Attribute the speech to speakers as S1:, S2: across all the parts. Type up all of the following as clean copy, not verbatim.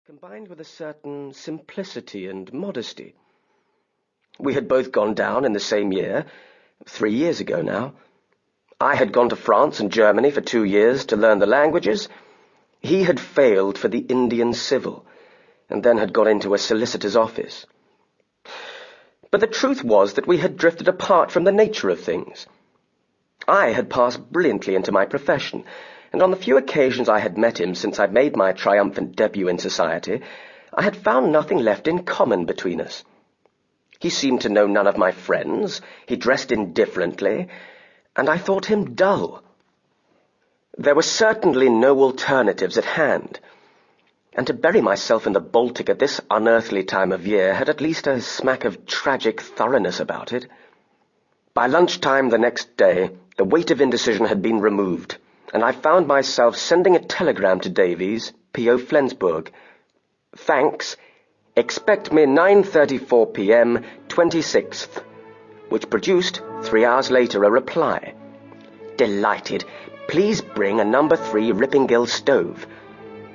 S1: combined with a certain simplicity and modesty. We had both gone down in the same year, 3 years ago now. I had gone to France and Germany for 2 years to learn the languages. He had failed for the Indian Civil, and then had got into a solicitor's office. But the truth was that we had drifted apart from the nature of things. I had passed brilliantly into my profession, and on the few occasions I had met him since I'd made my triumphant debut in society, I had found nothing left in common between us. He seemed to know none of my friends, he dressed indifferently, and I thought him dull. There were certainly no alternatives at hand, and to bury myself in the Baltic at this unearthly time of year had at least a smack of tragic thoroughness about it. By lunchtime the next day, the weight of indecision had been removed, and I found myself sending a telegram to Davies, P.O. Flensburg. "Thanks. Expect me 9:34 p.m., 26th, which produced, 3 hours later, a reply. "Delighted. Please bring a No. 3 Rippingille stove."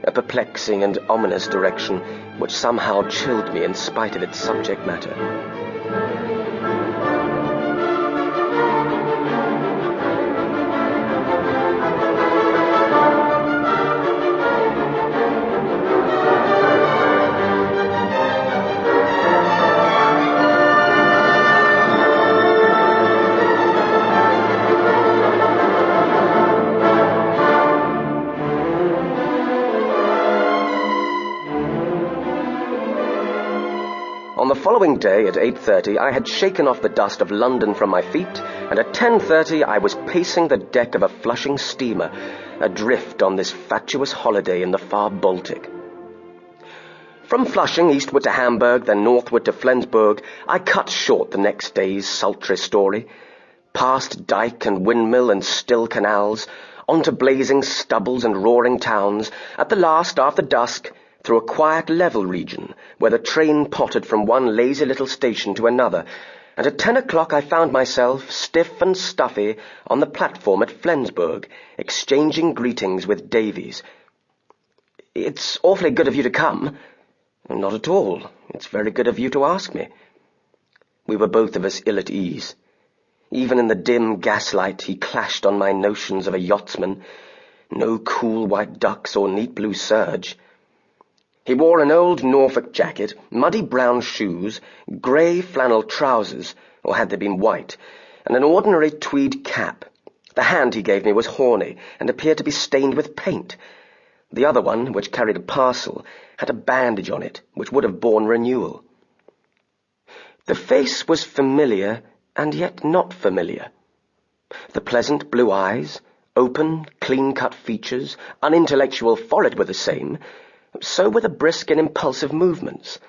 S1: A perplexing and ominous direction, which somehow chilled me in spite of its subject matter. On the following day at 8:30 I had shaken off the dust of London from my feet, and at 10:30 I was pacing the deck of a Flushing steamer, adrift on this fatuous holiday in the far Baltic. From Flushing eastward to Hamburg, then northward to Flensburg, I cut short the next day's sultry story, past dike and windmill and still canals, onto blazing stubbles and roaring towns, at the last, after dusk, through a quiet level region, where the train pottered from one lazy little station to another, and at 10 o'clock I found myself, stiff and stuffy, on the platform at Flensburg, exchanging greetings with Davies. "It's awfully good of you to come." "Not at all. It's very good of you to ask me." We were both of us ill at ease. Even in the dim gaslight he clashed on my notions of a yachtsman. No cool white ducks or neat blue serge. He wore an old Norfolk jacket, muddy brown shoes, grey flannel trousers, or had they been white, and an ordinary tweed cap. The hand he gave me was horny, and appeared to be stained with paint. The other one, which carried a parcel, had a bandage on it, which would have borne renewal. The face was familiar, and yet not familiar. The pleasant blue eyes, open, clean-cut features, unintellectual forehead were the same, so were the brisk and impulsive movements.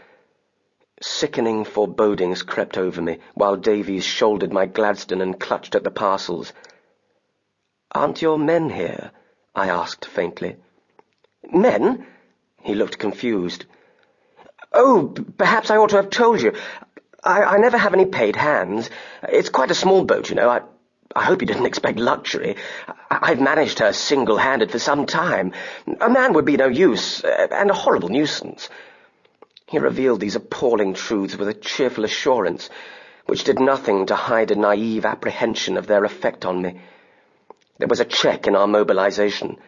S1: Sickening forebodings crept over me, while Davies shouldered my Gladstone and clutched at the parcels. "Aren't your men here?" I asked faintly. "Men?" He looked confused. "Oh, perhaps I ought to have told you. I never have any paid hands. It's quite a small boat, you know. I hope you didn't expect luxury. I've managed her single-handed for some time. A man would be no use, and a horrible nuisance." He revealed these appalling truths with a cheerful assurance, which did nothing to hide a naive apprehension of their effect on me. There was a check in our mobilization.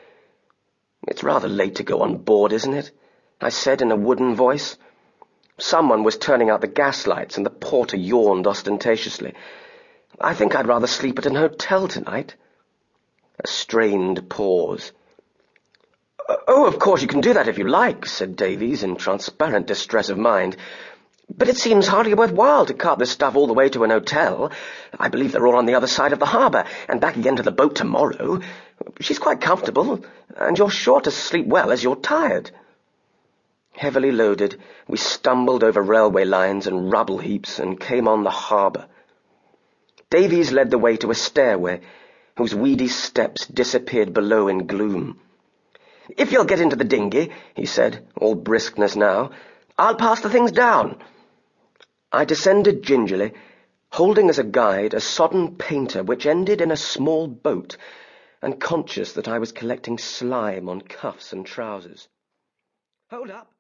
S1: "It's rather late to go on board, isn't it?" I said in a wooden voice. Someone was turning out the gaslights, and the porter yawned ostentatiously. "I think I'd rather sleep at an hotel tonight." A strained pause. "Oh, of course you can do that if you like," said Davies in transparent distress of mind. "But it seems hardly worthwhile to cart the stuff all the way to an hotel. I believe they're all on the other side of the harbour, and back again to the boat tomorrow. She's quite comfortable, and you're sure to sleep well as you're tired." Heavily loaded, we stumbled over railway lines and rubble heaps and came on the harbour. Davies led the way to a stairway, whose weedy steps disappeared below in gloom. "If you'll get into the dinghy," he said, all briskness now, "I'll pass the things down." I descended gingerly, holding as a guide a sodden painter which ended in a small boat, and conscious that I was collecting slime on cuffs and trousers. "Hold up!"